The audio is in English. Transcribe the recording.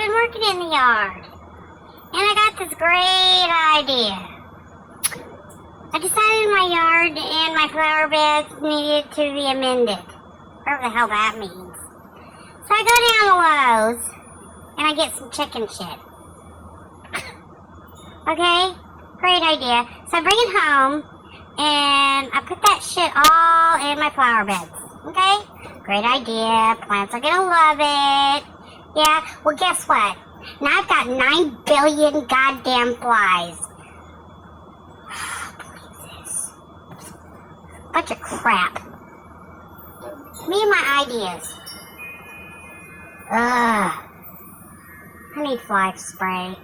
been working in the yard. And I got this great idea. I decided my yard and my flower beds needed to be amended. Whatever the hell that means. So I go down to Lowe's and I get some chicken shit. Okay? Great idea. So I bring it home and I put that shit all in my flower beds. Okay? Great idea. Plants are gonna love it. Yeah, well guess what? Now I've got 9 billion goddamn flies. Believe this. Bunch of crap. Me and my ideas. Ugh. I need fly spray.